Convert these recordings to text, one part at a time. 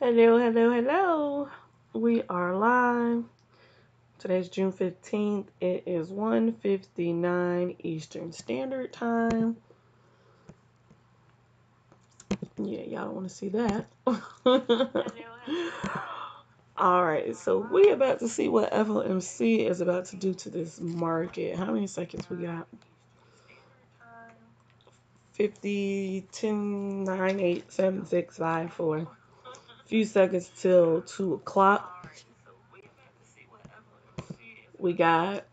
Hello, hello, hello. We are live. Today's June 15th. It is 1:59 Eastern Standard Time. Yeah, y'all don't want to see that. All right, so we about to see what FOMC is about to do to this market. How many seconds we got? 50, 10, 9, 8, 7, 6, 5, 4. Few seconds till 2 o'clock. We got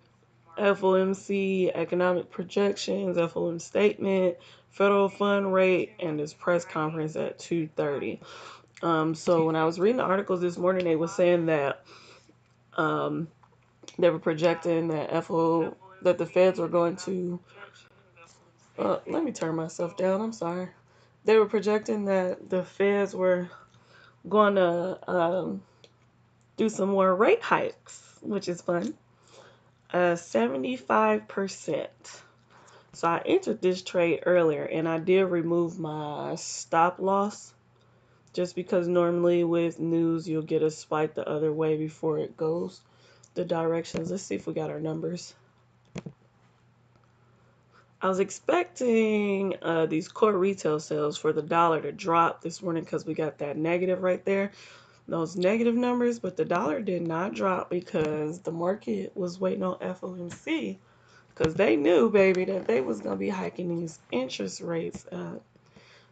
FOMC economic projections, FOMC statement, federal fund rate, and this press conference at 2:30. So when I was reading the articles this morning, they were saying that um, they were projecting that that the Feds were going to. Let me turn myself down. I'm sorry. They were projecting that the Feds were going to do some more rate hikes, which is fun. 75%. So I entered this trade earlier and I did remove my stop loss just because normally with news you'll get a spike the other way before it goes the directions. Let's see if we got our numbers. I was expecting these core retail sales for the dollar to drop this morning because we got that negative right there, those negative numbers, but the dollar did not drop because the market was waiting on FOMC because they knew, baby, that they was going to be hiking these interest rates up.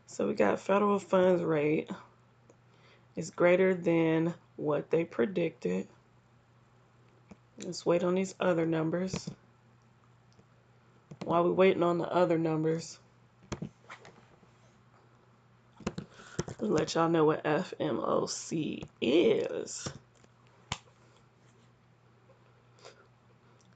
So we got federal funds rate is greater than what they predicted. Let's wait on these other numbers. While we're waiting on the other numbers, we'll let y'all know what FMOC is.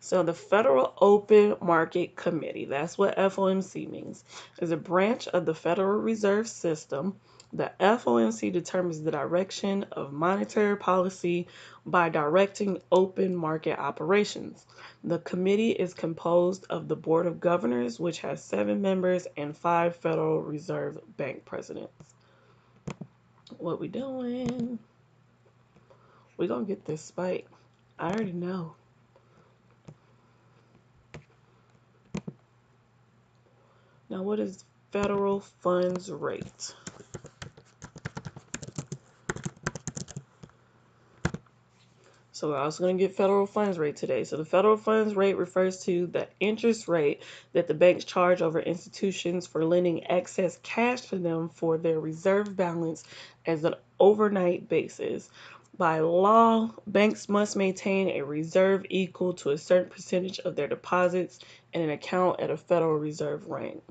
So the Federal Open Market Committee, that's what FOMC means, is a branch of the Federal Reserve System. The FOMC determines the direction of monetary policy by directing open market operations. The committee is composed of the Board of Governors, which has 7 members, and 5 Federal Reserve Bank presidents. What we doing? We gonna get this spike. I already know. Now, what is federal funds rate? So we're also going to get federal funds rate today. So the federal funds rate refers to the interest rate that the banks charge over institutions for lending excess cash to them for their reserve balance as an overnight basis. By law, banks must maintain a reserve equal to a certain percentage of their deposits in an account at a Federal Reserve rank.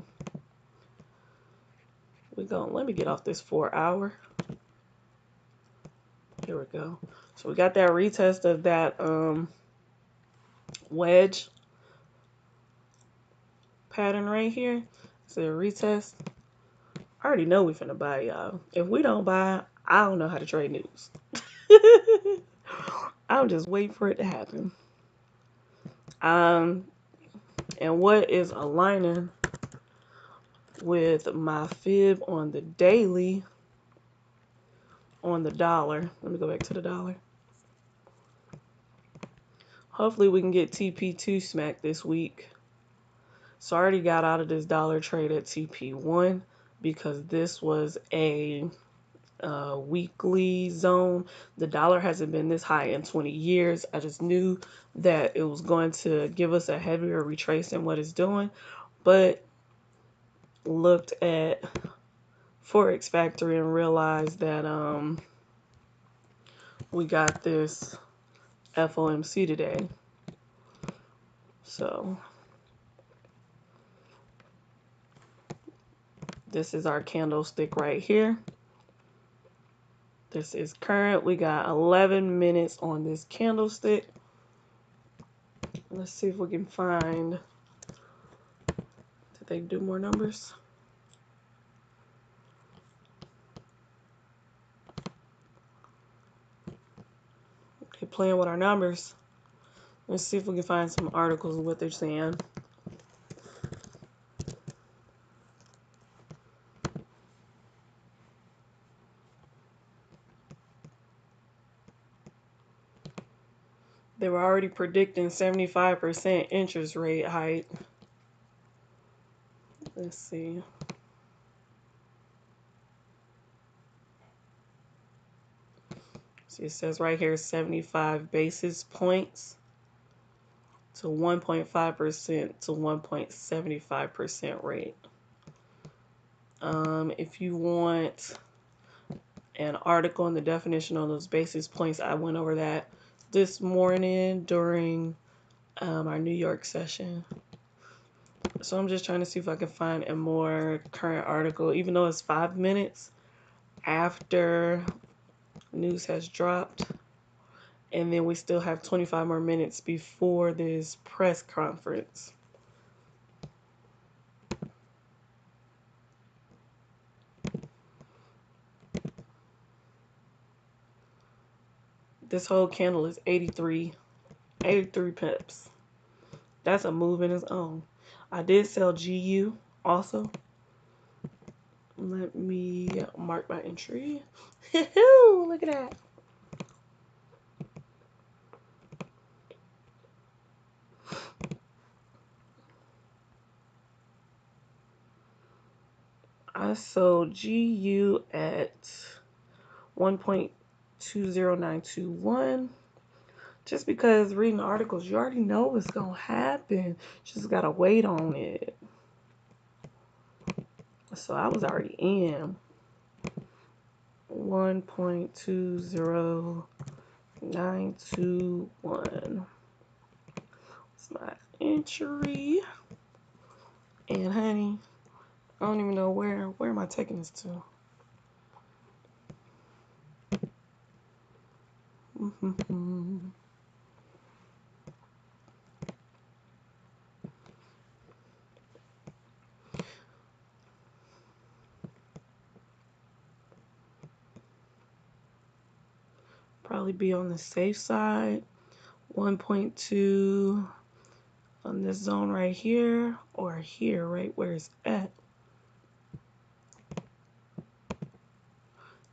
Let me get off this 4-hour. Here we go. So we got that retest of that wedge pattern right here. So a retest. I already know we finna buy, y'all. If we don't buy, I don't know how to trade news. I'm just waiting for it to happen. And what is aligning with my fib on the daily on the dollar? Let me go back to the dollar. Hopefully we can get TP2 smacked this week. So I already got out of this dollar trade at TP1 because this was a weekly zone. The dollar hasn't been this high in 20 years. I just knew that it was going to give us a heavier retrace than what it's doing, but looked at Forex Factory and realized that we got this FOMC today. So this is our candlestick right here. This is current. We got 11 minutes on this candlestick. Let's see if we can find, did they do more numbers? They're playing with our numbers. Let's see if we can find some articles of what they're saying. They were already predicting 75% interest rate hike. Let's see. See, it says right here 75 basis points to 1.5% to 1.75% rate. If you want an article and the definition on those basis points, I went over that this morning during our New York session. So I'm just trying to see if I can find a more current article, even though it's 5 minutes after news has dropped. And then we still have 25 more minutes before this press conference. This whole candle is 83 pips. That's a move in its own. I did sell GU also. Let me mark my entry. Look at that. I sold GU at 1.20921. Just because reading articles, you already know what's going to happen. Just got to wait on it. So I was already in 1.20921. It's my entry. And honey, I don't even know where am I taking this to. Probably be on the safe side. 1.2 on this zone right here, or here, right where it's at.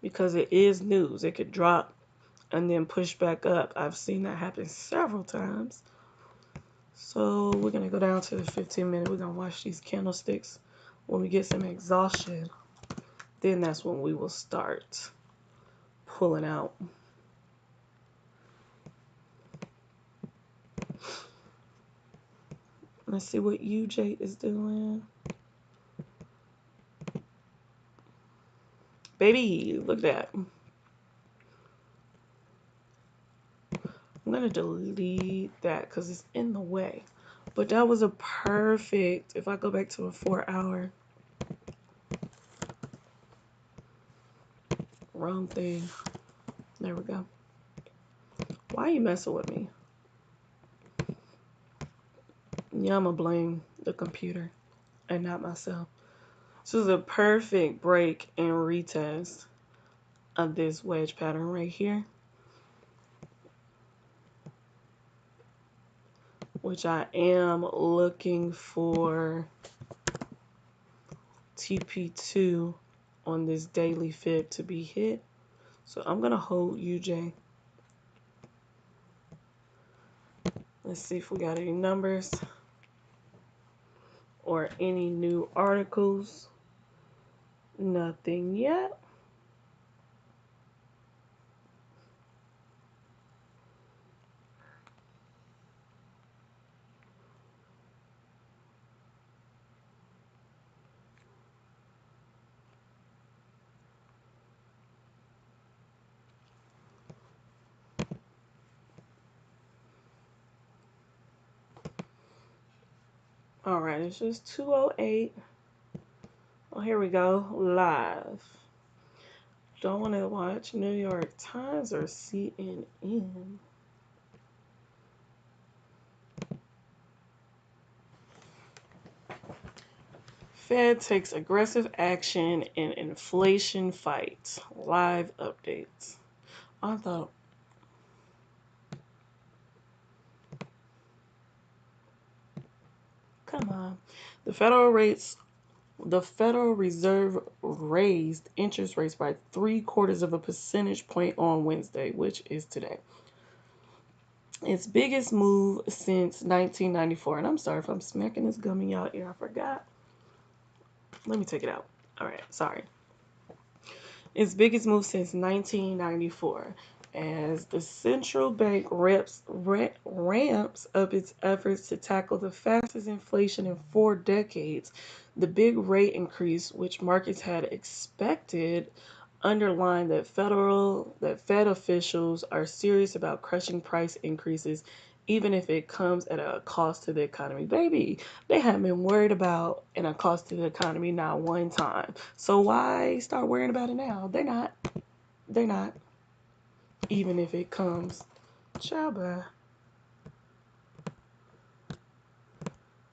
Because it is news. It could drop and then push back up. I've seen that happen several times. So we're going to go down to the 15 minute. We're going to watch these candlesticks. When we get some exhaustion, then that's when we will start pulling out. Let's see what UJ is doing. Baby, look at that. I'm going to delete that because it's in the way. But that was a perfect, if I go back to a 4 hour. Wrong thing. There we go. Why are you messing with me? Yeah, I'm going to blame the computer and not myself. This is a perfect break and retest of this wedge pattern right here, which I am looking for TP2 on this daily fib to be hit. So I'm going to hold UJ. Let's see if we got any numbers or any new articles. Nothing yet. All right, it's just 2:08. Oh, here we go, live. Don't want to watch New York Times or CNN. Fed takes aggressive action in inflation fight. Live updates. I thought, come on. The Federal Reserve raised interest rates by 3/4 of a percentage point on Wednesday, which is today. Its biggest move since 1994. And I'm sorry if I'm smacking this gummy out here. I forgot. Let me take it out. All right, sorry. Its biggest move since 1994, as the central bank ramps up its efforts to tackle the fastest inflation in 4 decades. The big rate increase, which markets had expected, underlined that Fed officials are serious about crushing price increases, even if it comes at a cost to the economy. Baby, they haven't been worried about in a cost to the economy not one time. So why start worrying about it now? They're not. They're not. Even if it comes. Ciao, bye.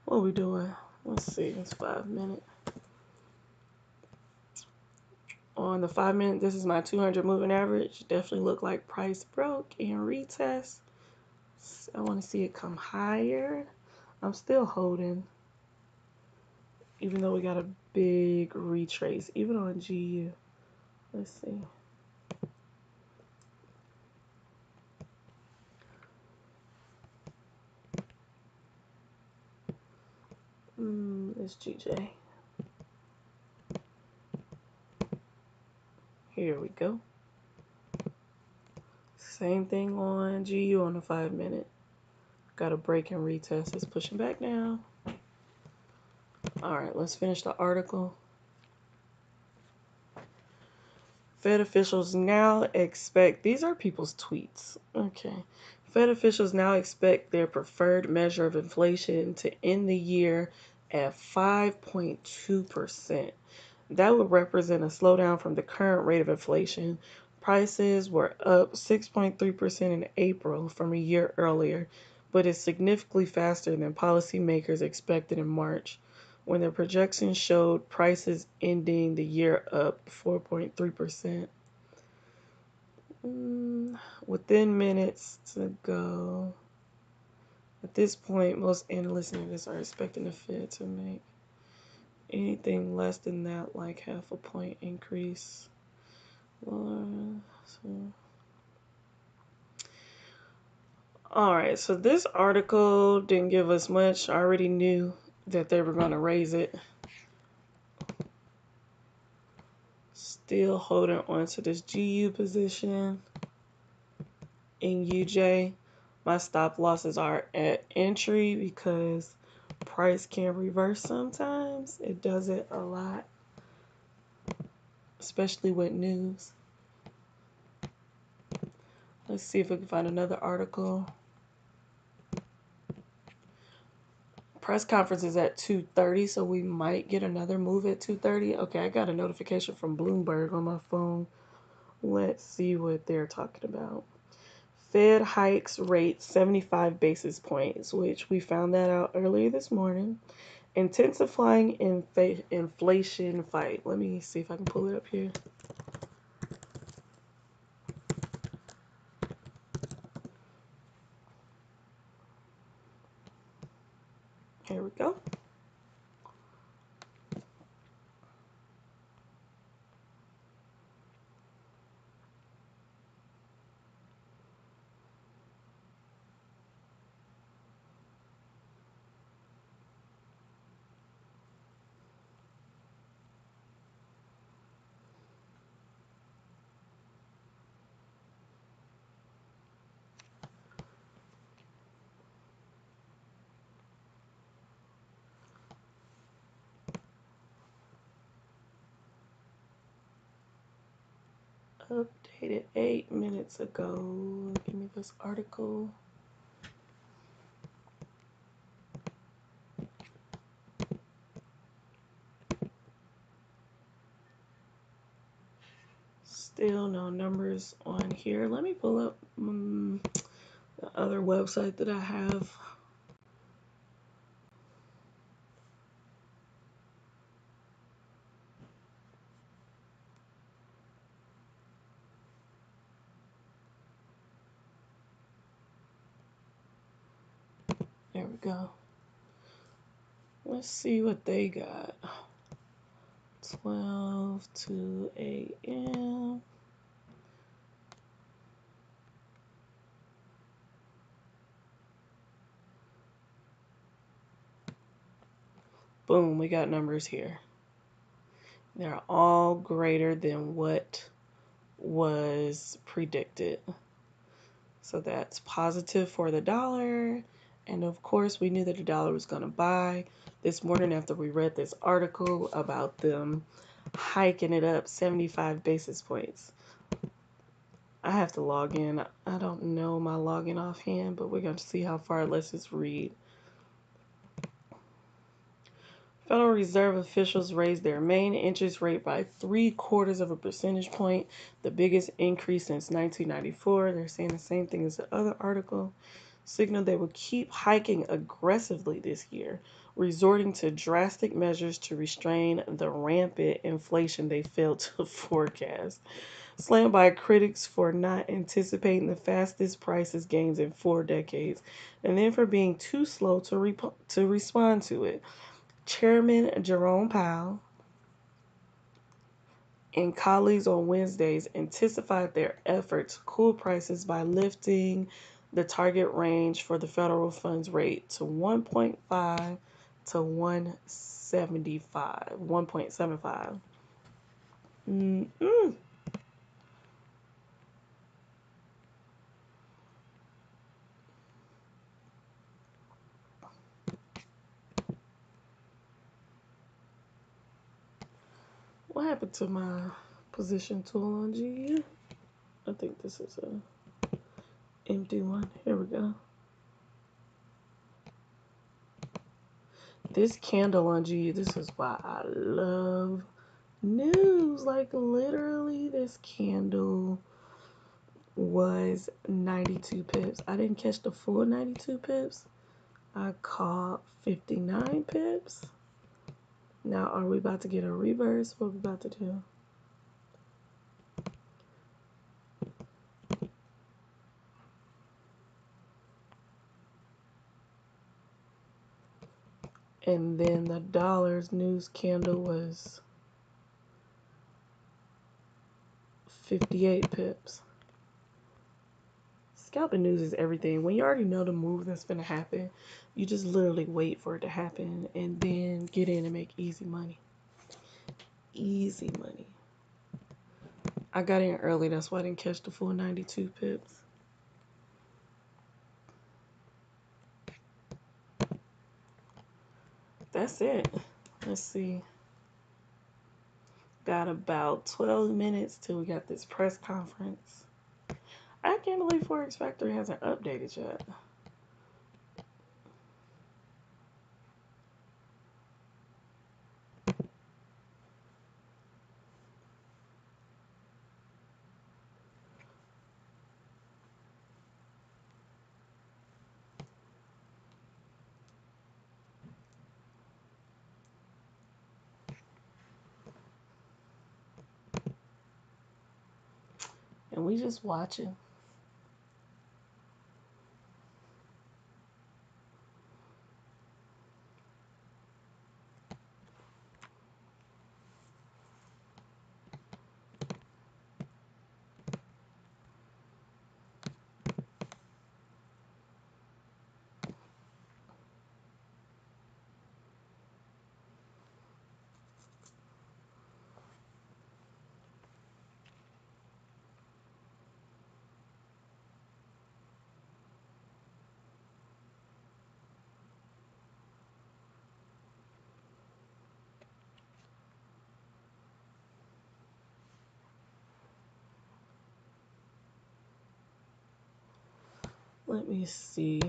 What are we doing? Let's see. It's 5 minutes. On the 5 minute, this is my 200 moving average. Definitely look like price broke and retest. I want to see it come higher. I'm still holding, even though we got a big retrace, even on GU. Let's see. It's GJ. Here we go. Same thing on GU on the 5 minute. Got a break and retest. It's pushing back down. All right, let's finish the article. Fed officials now expect, these are people's tweets. Okay. Fed officials now expect their preferred measure of inflation to end the year at 5.2%. That would represent a slowdown from the current rate of inflation. Prices were up 6.3% in April from a year earlier, but is significantly faster than policymakers expected in March, when the projections showed prices ending the year up 4.3%. Within minutes to go. At this point, most analysts and investors are expecting the Fed to make anything less than that, like half a point increase. Alright, so this article didn't give us much. I already knew that they were going to raise it. Still holding on to this GU position. In UJ, my stop losses are at entry because price can reverse sometimes. It does it a lot, especially with news. Let's see if we can find another article. Press conference is at 2:30, so we might get another move at 2:30. Okay, I got a notification from Bloomberg on my phone. Let's see what they're talking about. Fed hikes rate 75 basis points, which we found that out earlier this morning. Intensifying inflation fight. Let me see if I can pull it up here. Here we go. Updated 8 minutes ago. Give me this article. Still no numbers on here. Let me pull up the other website that I have. There we go. Let's see what they got. 12 to a.m. Boom, we got numbers here. They're all greater than what was predicted. So that's positive for the dollar. And of course, we knew that the dollar was going to buy this morning after we read this article about them hiking it up 75 basis points. I have to log in. I don't know my login offhand, but we're going to see how far. Let's just read. Federal Reserve officials raised their main interest rate by 3/4 of a percentage point, the biggest increase since 1994. They're saying the same thing as the other article. Signaled they would keep hiking aggressively this year, resorting to drastic measures to restrain the rampant inflation they failed to forecast. Slammed by critics for not anticipating the fastest prices gains in 4 decades, and then for being too slow to respond to it. Chairman Jerome Powell and colleagues on Wednesdays intensified their effort to cool prices by lifting the target range for the federal funds rate to 1.5 to 175. 1.75. Mm-mm. What happened to my position tool on GU? I think this is a empty one. Here we go. This candle on GU, this is why I love news. Like literally this candle was 92 pips. I didn't catch the full 92 pips. I caught 59 pips. Now are we about to get a reverse? What are we about to do? And then the dollar's news candle was 58 pips. Scalping news is everything. When you already know the move that's going to happen, you just literally wait for it to happen and then get in and make easy money. Easy money. I got in early, that's why I didn't catch the full 92 pips. That's it. Let's see. Got about 12 minutes till we got this press conference. I can't believe Forex Factory hasn't updated yet. And we just watching. Let me see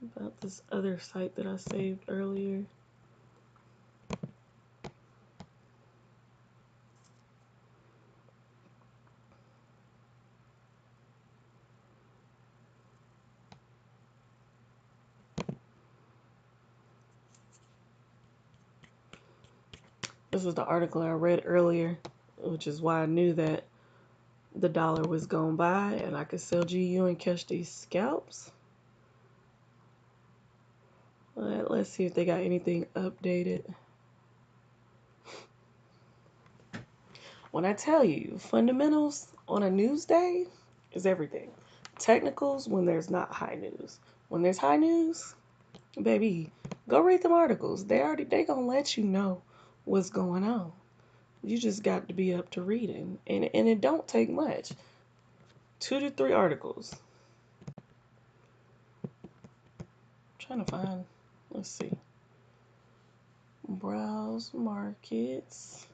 about this other site that I saved earlier. This is the article I read earlier, which is why I knew that the dollar was going by and I could sell GU and catch these scalps. Let's see if they got anything updated. When I tell you, fundamentals on a news day is everything. Technicals when there's not high news. When there's high news, baby, Go read them articles. They gonna let you know what's going on. You just got to be up to reading, and it don't take much. 2 to 3 articles. I'm trying to find. Let's see. Browse markets.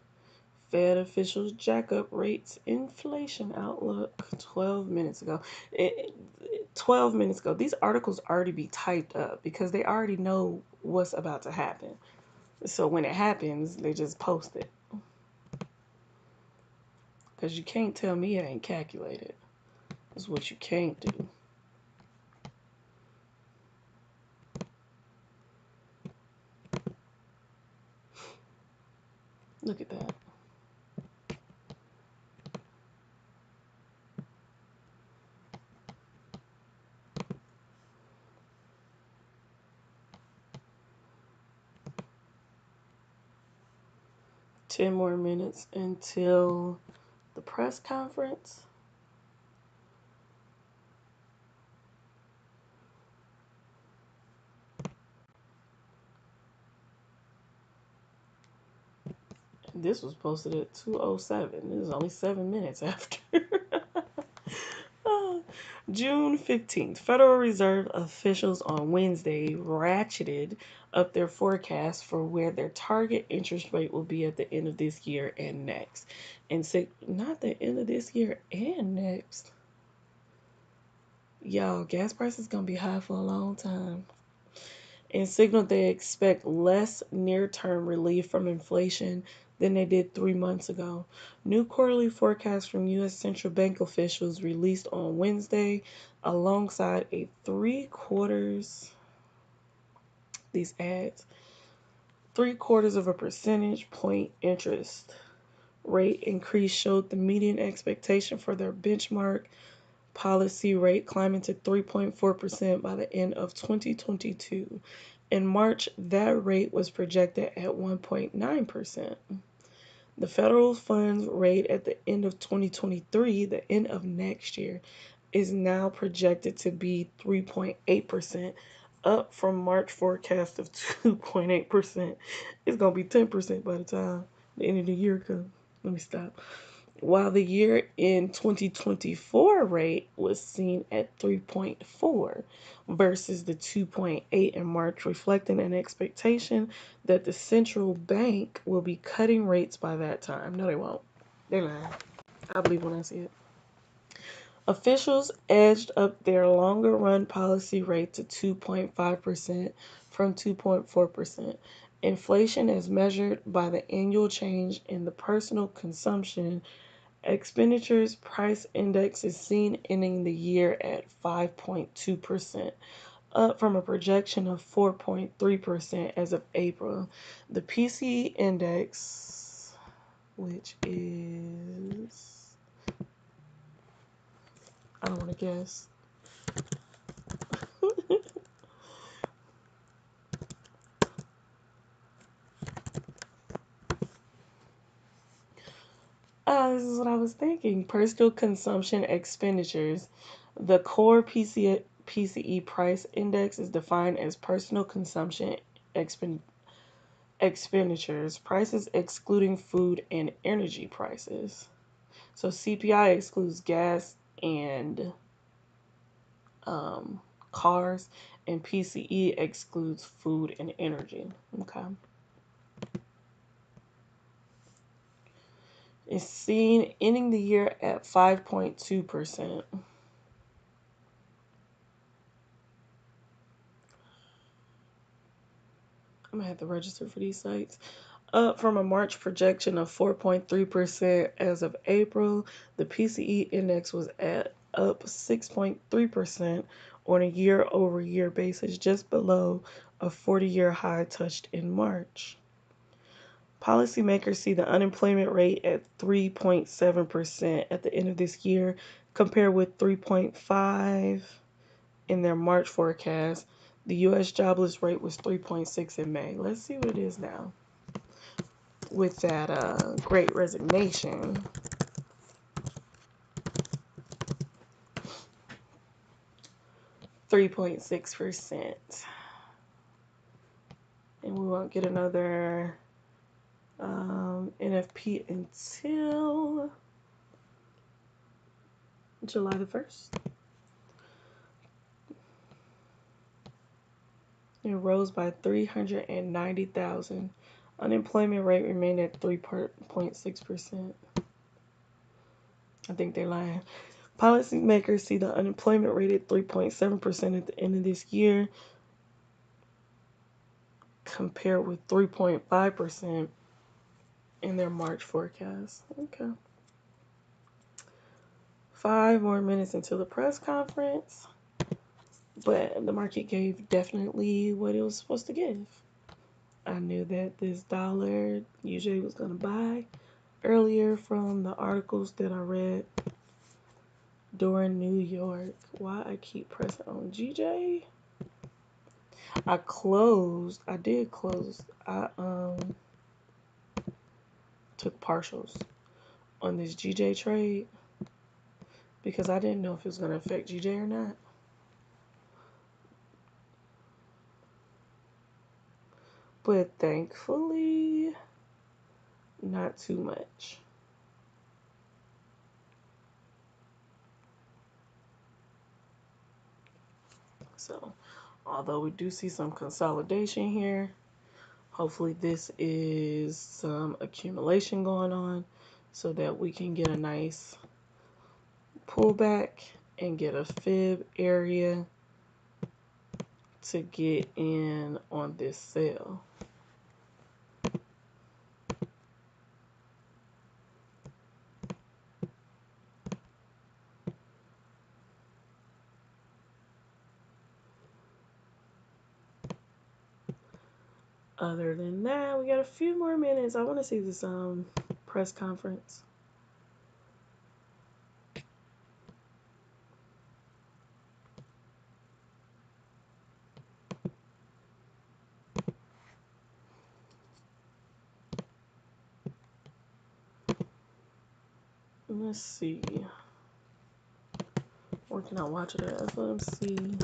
Fed officials jack up rates. Inflation outlook. 12 minutes ago. 12 minutes ago. These articles already be typed up because they already know what's about to happen. So when it happens, they just post it. Because you can't tell me it ain't calculated. That's what you can't do. Look at that. Ten more minutes until the press conference. This was posted at 2:07. This is only 7 minutes after. June 15th, Federal Reserve officials on Wednesday ratcheted up their forecast for where their target interest rate will be at the end of this year and next. And not the end of this year and next. Y'all, gas prices gonna be high for a long time. And signaled they expect less near-term relief from inflation than they did 3 months ago. New quarterly forecasts from U.S. central bank officials released on Wednesday, alongside a 0.75% interest rate increase showed the median expectation for their benchmark policy rate climbing to 3.4% by the end of 2022. In March, that rate was projected at 1.9%. The federal funds rate at the end of 2023, the end of next year, is now projected to be 3.8%, up from March forecast of 2.8%. It's going to be 10% by the time the end of the year comes. Let me stop. While the year in 2024 rate was seen at 3.4 versus the 2.8 in March, reflecting an expectation that the central bank will be cutting rates by that time. No, they won't. They're lying. I believe when I see it. Officials edged up their longer run policy rate to 2.5% from 2.4%. Inflation, as measured by the annual change in the personal consumption expenditures price index, is seen ending the year at 5.2%, up from a projection of 4.3% as of April. The PCE index, which is, I don't want to guess. This is what I was thinking. Personal consumption expenditures. The core PCE price index is defined as personal consumption expenditures, prices excluding food and energy prices. So CPI excludes gas and cars, and PCE excludes food and energy. Okay. It's seen ending the year at 5.2%. I'm gonna have to register for these sites. Up from a March projection of 4.3% as of April, the PCE index was up 6.3% on a year-over-year basis, just below a 40-year high touched in March. Policymakers see the unemployment rate at 3.7% at the end of this year, compared with 3.5% in their March forecast. The U.S. jobless rate was 3.6% in May. Let's see what it is now with that great resignation. 3.6%. and we won't get another NFP until July the 1st. It rose by 390,000. Unemployment rate remained at 3.6%. I think they're lying. Policymakers see the unemployment rate at 3.7% at the end of this year, compared with 3.5% in their March forecast. Okay. 5 more minutes until the press conference, but the market gave definitely what it was supposed to give. I knew that this dollar usually was going to buy earlier from the articles that I read during New York. Why I keep pressing on GJ? I did close. I took partials on this GJ trade because I didn't know if it was going to affect GJ or not. But thankfully, not too much. So, although we do see some consolidation here, hopefully this is some accumulation going on so that we can get a nice pullback and get a fib area to get in on this sell. Other than that, we got a few more minutes. I want to see this press conference. Let's see. Where can I watch it at? FOMC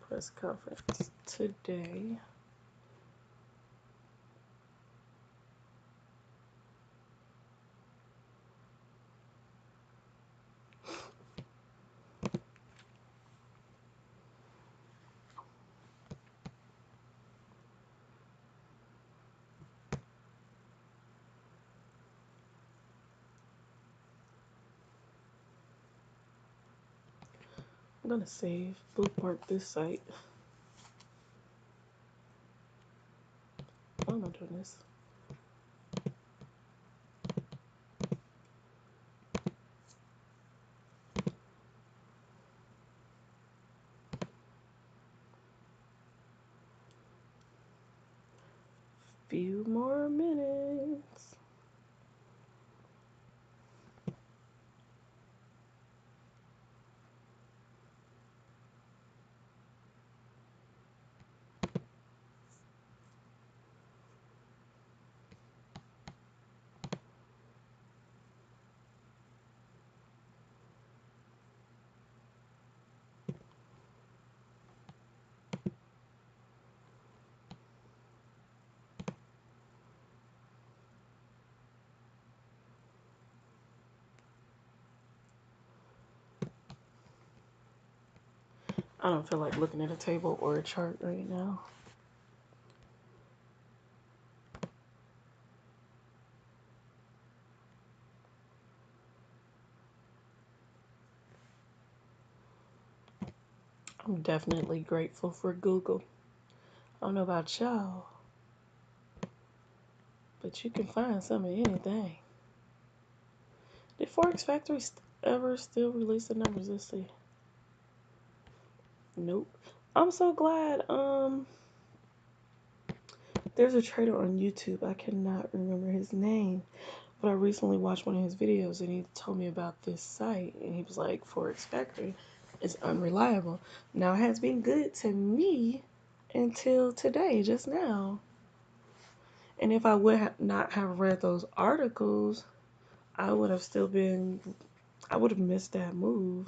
press conference today. I'm gonna bookmark this site. Why am I doing this? Few more minutes. I don't feel like looking at a table or a chart right now. I'm definitely grateful for Google. I don't know about y'all, but you can find some of anything. Did Forex Factory ever still release the numbers? Let's see. Nope. I'm so glad. There's a trader on YouTube. I cannot remember his name, but I recently watched one of his videos and he told me about this site and he was like, Forex Factory is unreliable. Now it has been good to me until today, just now. And if I would not have read those articles, I would have missed that move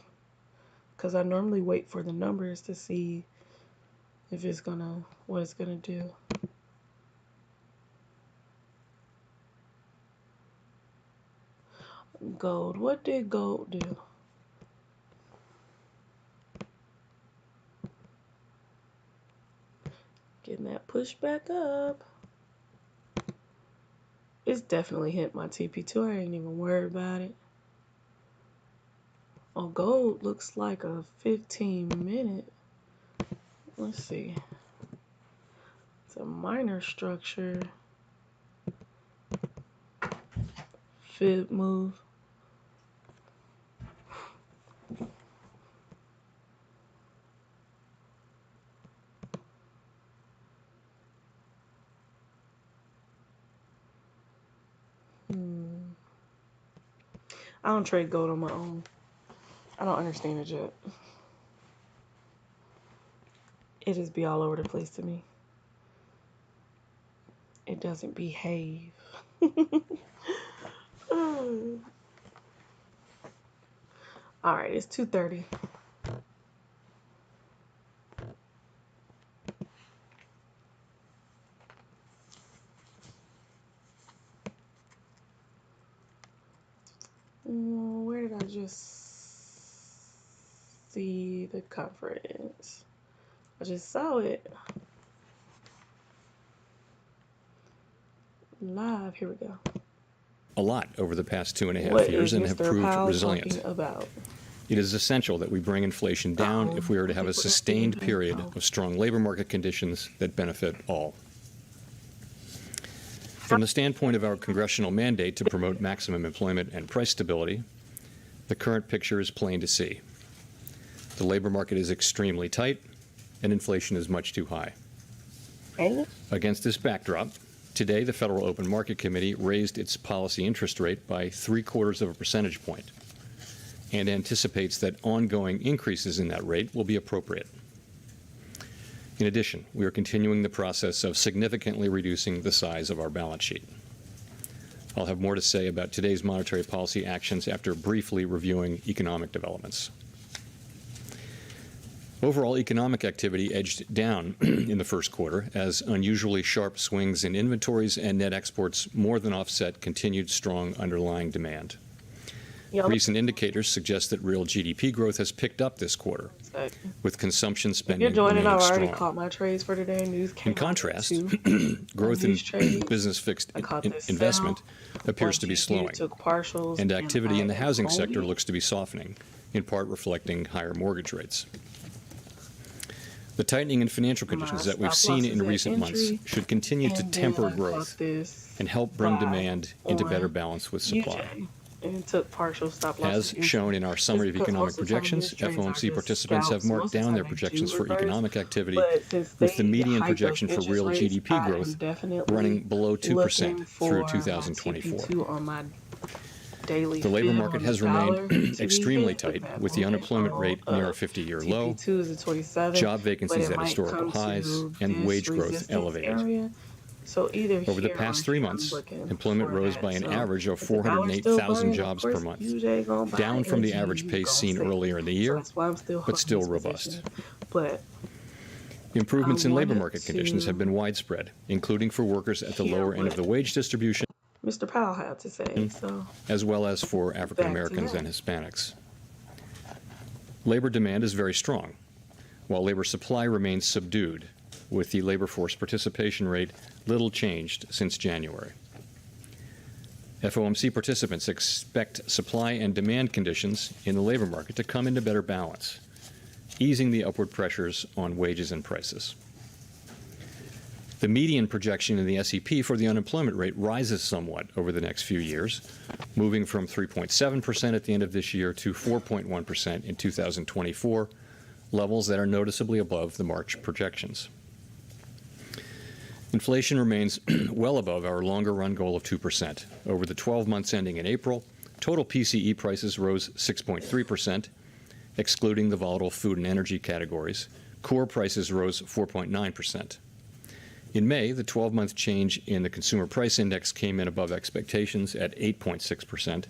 because I normally wait for the numbers to see if it's gonna, what it's gonna do. Gold, what did gold do? Getting that push back up. It's definitely hit my TP2. I ain't even worried about it. Oh, gold looks like a 15-minute. Let's see. It's a minor structure. Fib move. I don't trade gold on my own. I don't understand it yet. It just be all over the place to me. It doesn't behave. All right, it's 2:30. Where did I just see the conference? I just saw it live. Here we go. A lot over the past 2.5 What years is and have Mr. proved Powell resilient. talking about? It is essential that we bring inflation down if we are to have a sustained period of strong labor market conditions that benefit all. From the standpoint of our congressional mandate to promote maximum employment and price stability, the current picture is plain to see. The labor market is extremely tight, and inflation is much too high. Against this backdrop, today the Federal Open Market Committee raised its policy interest rate by 0.75 percentage point and anticipates that ongoing increases in that rate will be appropriate. In addition, we are continuing the process of significantly reducing the size of our balance sheet. I'll have more to say about today's monetary policy actions after briefly reviewing economic developments. Overall economic activity edged down in the first quarter as unusually sharp swings in inventories and net exports more than offset continued strong underlying demand. Recent indicators suggest that real GDP growth has picked up this quarter, with consumption spending remaining I've already strong. caught my trades for today. News came In contrast, out growth in business fixed investment sell. appears to be slowing, Took partials, and activity in the I housing owned sector it. looks to be softening, in part reflecting higher mortgage rates. The tightening in financial conditions that we've seen in recent months should continue to temper growth and help bring demand into better balance with supply. And took partial stop losses. As shown in our summary of economic projections, FOMC participants have marked down their projections for economic activity, with the median projection for real GDP growth running below 2% through 2024. The labor market has remained extremely tight, with the unemployment rate near a 50-year low, job vacancies at historical highs, and wage growth elevated. Over the past 3 months, employment rose by an average of 408,000 jobs per month, down from the average pace seen earlier in the year, but still robust. Improvements in labor market conditions have been widespread, including for workers at the lower end of the wage distribution, Mr. Powell had to say, as well as for African Americans and Hispanics. Labor demand is very strong, while labor supply remains subdued, with the labor force participation rate little changed since January. FOMC participants expect supply and demand conditions in the labor market to come into better balance, easing the upward pressures on wages and prices. The median projection in the SEP for the unemployment rate rises somewhat over the next few years, moving from 3.7% at the end of this year to 4.1% in 2024, levels that are noticeably above the March projections. Inflation remains well above our longer-run goal of 2%. Over the 12 months ending in April, total PCE prices rose 6.3%, excluding the volatile food and energy categories. Core prices rose 4.9%. In May, the 12-month change in the Consumer Price Index came in above expectations at 8.6%,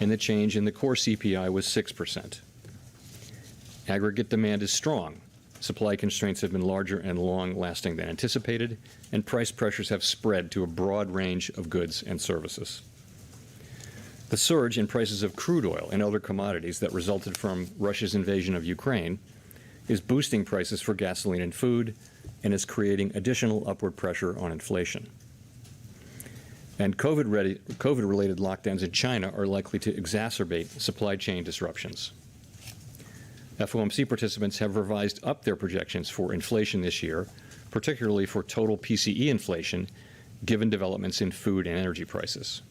and the change in the core CPI was 6%. Aggregate demand is strong, supply constraints have been larger and long-lasting than anticipated, and price pressures have spread to a broad range of goods and services. The surge in prices of crude oil and other commodities that resulted from Russia's invasion of Ukraine is boosting prices for gasoline and food and is creating additional upward pressure on inflation. And COVID-related lockdowns in China are likely to exacerbate supply chain disruptions. FOMC participants have revised up their projections for inflation this year, particularly for total PCE inflation, given developments in food and energy prices.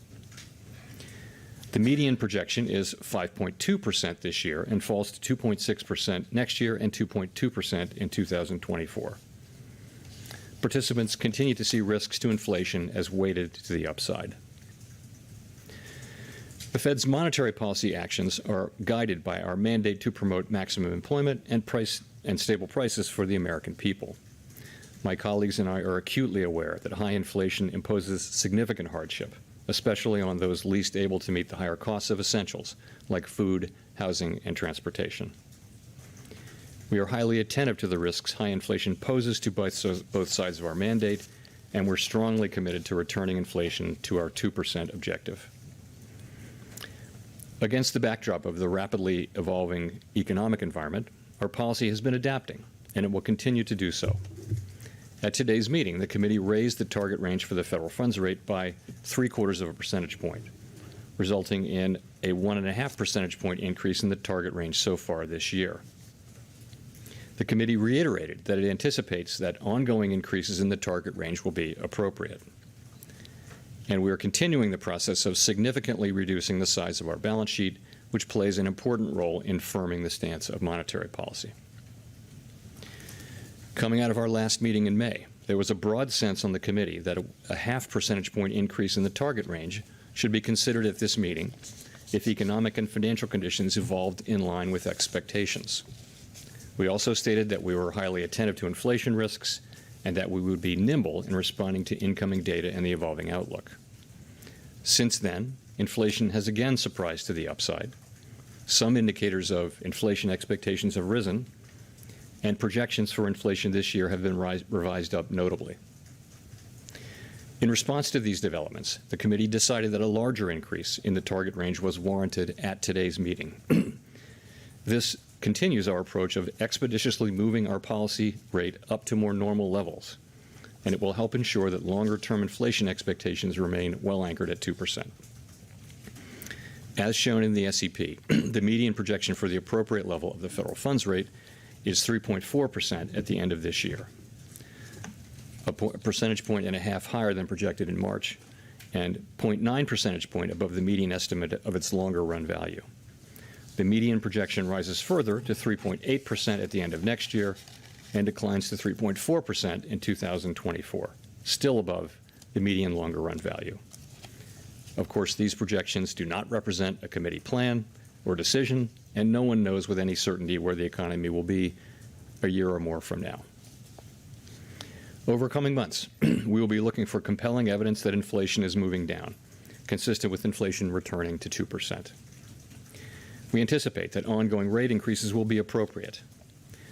The median projection is 5.2% this year and falls to 2.6% next year and 2.2% in 2024. Participants continue to see risks to inflation as weighted to the upside. The Fed's monetary policy actions are guided by our mandate to promote maximum employment and stable prices for the American people. My colleagues and I are acutely aware that high inflation imposes significant hardship, especially on those least able to meet the higher costs of essentials like food, housing, and transportation. We are highly attentive to the risks high inflation poses to both sides of our mandate, and we're strongly committed to returning inflation to our 2% objective. Against the backdrop of the rapidly evolving economic environment, our policy has been adapting, and it will continue to do so. At today's meeting, the committee raised the target range for the federal funds rate by 0.75 of a percentage point, resulting in a 1.5 percentage point increase in the target range so far this year. The committee reiterated that it anticipates that ongoing increases in the target range will be appropriate. And we are continuing the process of significantly reducing the size of our balance sheet, which plays an important role in firming the stance of monetary policy. Coming out of our last meeting in May, there was a broad sense on the committee that a 0.5 percentage point increase in the target range should be considered at this meeting if economic and financial conditions evolved in line with expectations. We also stated that we were highly attentive to inflation risks and that we would be nimble in responding to incoming data and the evolving outlook. Since then, inflation has again surprised to the upside. Some indicators of inflation expectations have risen, and projections for inflation this year have been revised up notably. In response to these developments, the committee decided that a larger increase in the target range was warranted at today's meeting. This continues our approach of expeditiously moving our policy rate up to more normal levels, and it will help ensure that longer-term inflation expectations remain well anchored at 2%. As shown in the SEP, the median projection for the appropriate level of the federal funds rate is 3.4% at the end of this year, a percentage point and a half higher than projected in March, and 0.9 percentage point above the median estimate of its longer run value. The median projection rises further to 3.8% at the end of next year and declines to 3.4% in 2024, still above the median longer run value. Of course, these projections do not represent a committee plan or decision, and no one knows with any certainty where the economy will be a year or more from now. Over coming months, we will be looking for compelling evidence that inflation is moving down, consistent with inflation returning to 2%. We anticipate that ongoing rate increases will be appropriate.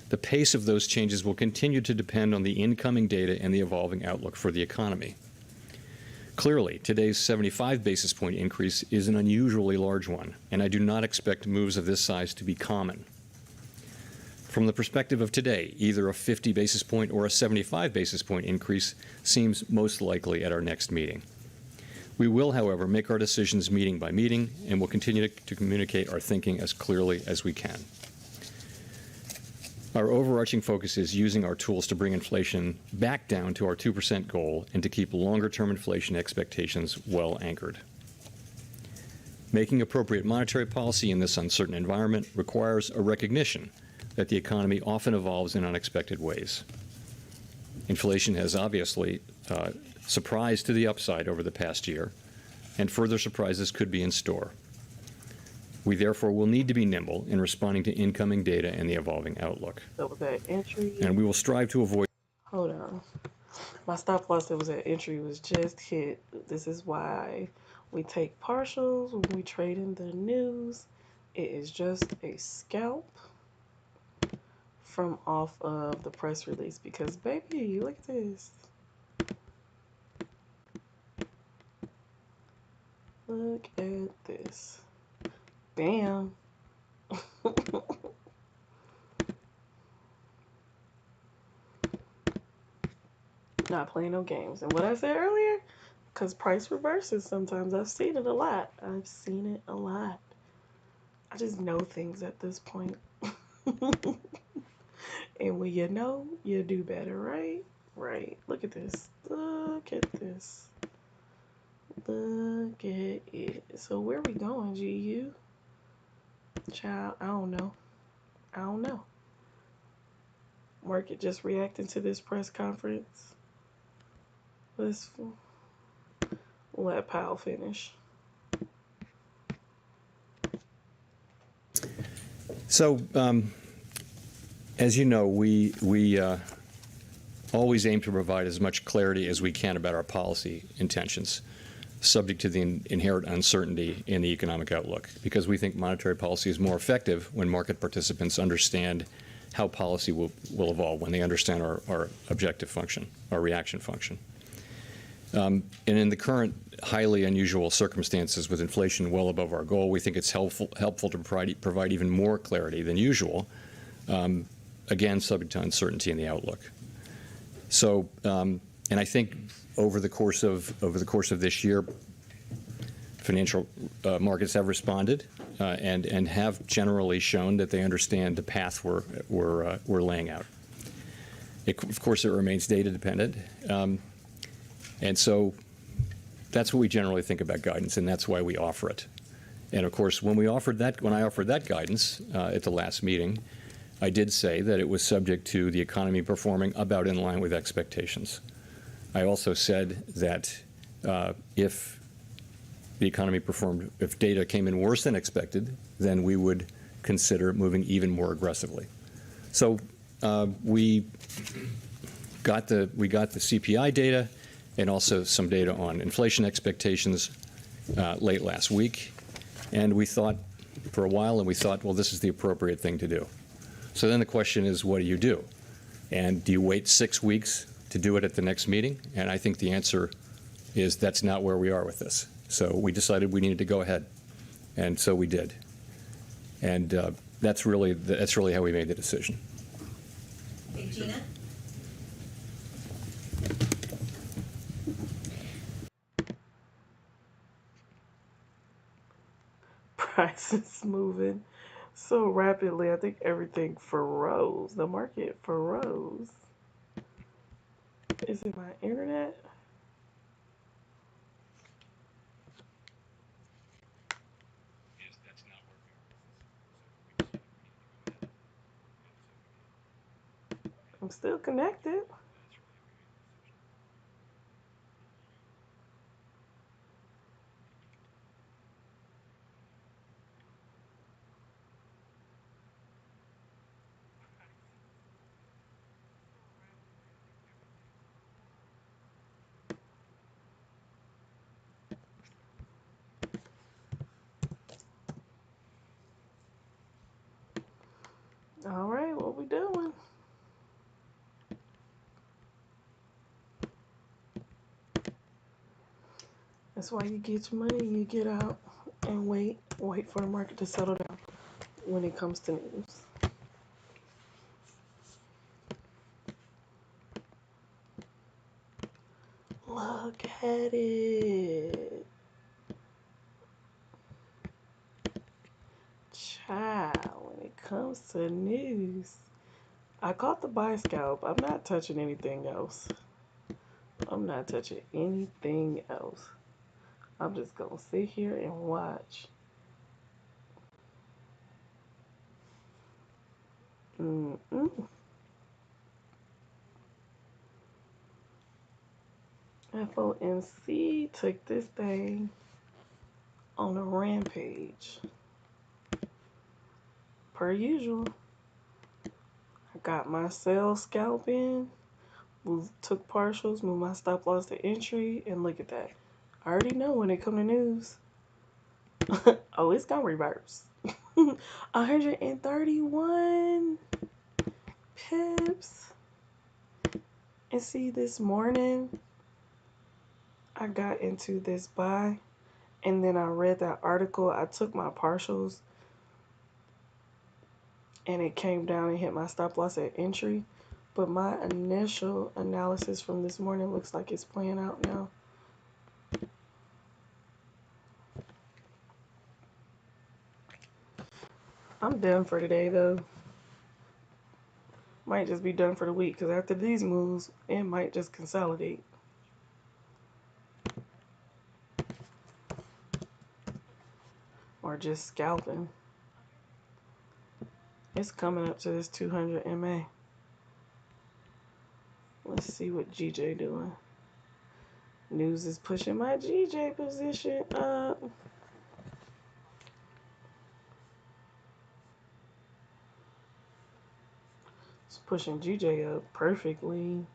The pace of those changes will continue to depend on the incoming data and the evolving outlook for the economy. Clearly, today's 75 basis point increase is an unusually large one, and I do not expect moves of this size to be common. From the perspective of today, either a 50 basis point or a 75 basis point increase seems most likely at our next meeting. We will, however, make our decisions meeting by meeting, and will continue to communicate our thinking as clearly as we can. Our overarching focus is using our tools to bring inflation back down to our 2% goal and to keep longer-term inflation expectations well anchored. Making appropriate monetary policy in this uncertain environment requires a recognition that the economy often evolves in unexpected ways. Inflation has obviously surprised to the upside over the past year, and further surprises could be in store. We therefore will need to be nimble in responding to incoming data and the evolving outlook. That was that entry. And we will strive to avoid. Hold on. My stop loss that was at entry was just hit. This is why we take partials when we trade in the news. It is just a scalp from off of the press release because, baby, look at this. Look at this. Bam. Not playing no games. And what I said earlier, because price reverses sometimes. I've seen it a lot. I've seen it a lot. I just know things at this point. And when you know, you do better, right? Right. Look at this. Look at this. Look at it. So where we going, GU? Child, I don't know. I don't know. Market just reacting to this press conference. Let's let Powell finish. So, as you know, we always aim to provide as much clarity as we can about our policy intentions, subject to the inherent uncertainty in the economic outlook, because we think monetary policy is more effective when market participants understand how policy will evolve, when they understand our objective function, our reaction function. And in the current highly unusual circumstances with inflation well above our goal, we think it's helpful to provide even more clarity than usual, again, subject to uncertainty in the outlook. So, and I think over the course of this year, financial markets have responded and have generally shown that they understand the path we're laying out. Of course, it remains data dependent. And so that's what we generally think about guidance, and that's why we offer it. And of course, when I offered that guidance at the last meeting, I did say that it was subject to the economy performing about in line with expectations. I also said that if the economy performed, if data came in worse than expected, then we would consider moving even more aggressively. So we got the CPI data and also some data on inflation expectations late last week. And we thought for a while, well, this is the appropriate thing to do. So then the question is, what do you do? And do you wait 6 weeks to do it at the next meeting? And I think the answer is that's not where we are with this. So we decided we needed to go ahead. And so we did. And that's really how we made the decision. Hey, Gina? Prices moving so rapidly. I think everything froze. The market froze. Is it my internet? I'm still connected. All right, what we doing? That's why you get your money, you get out and wait for the market to settle down when it comes to news. Look at it. Child, when it comes to news, I caught the buy scalp. I'm not touching anything else. I'm not touching anything else. I'm just gonna sit here and watch. Mm-mm. FOMC took this thing on a rampage. Per usual. I got my sell scalp in, took partials, moved my stop loss to entry, and look at that. I already know when it come to news. Oh, it's gonna reverse. 131. pips. And see, this morning I got into this buy, and then I read that article. I took my partials, and it came down and hit my stop loss at entry. But my initial analysis from this morning looks like it's playing out now. I'm done for today, though. Might just be done for the week, because after these moves, it might just consolidate. Or just scalping. It's coming up to this 200 MA. Let's see what GJ doing. News is pushing my GJ position up. It's pushing GJ up perfectly.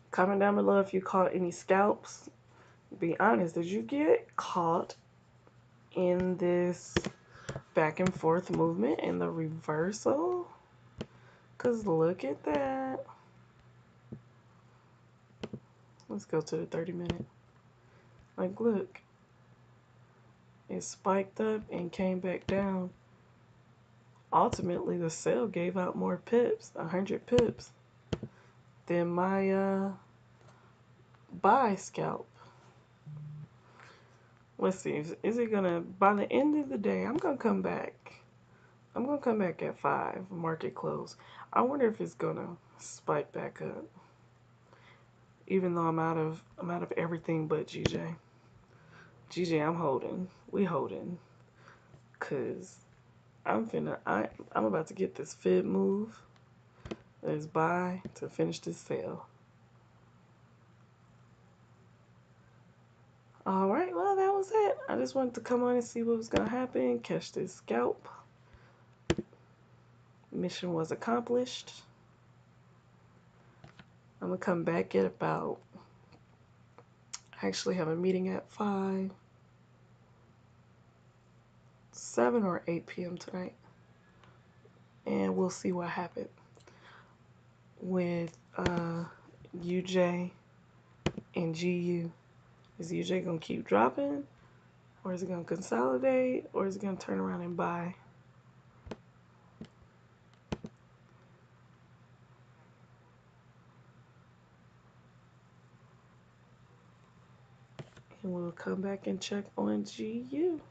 Comment down below if you caught any scalps. Be honest, did you get caught in this back and forth movement and the reversal? Because look at that. Let's go to the 30-minute. Like, look. It spiked up and came back down. Ultimately, the sell gave out more pips, 100 pips, than my buy scalp. Let's see. Is it going to, by the end of the day, I'm going to come back. I'm going to come back at 5, market close. I wonder if it's going to spike back up. Even though I'm out of everything but GJ. GJ, I'm holding. We holding. Cause I'm about to get this fib move. Let's buy to finish this sale. Alright, well that was it. I just wanted to come on and see what was gonna happen. Catch this scalp. Mission was accomplished. I'm gonna come back at about, I actually have a meeting at 5, 7 or 8 p.m. tonight. And we'll see what happened with UJ and GU. Is UJ gonna keep dropping? Or is it gonna consolidate? Or is it gonna turn around and buy? And we'll come back and check on GU.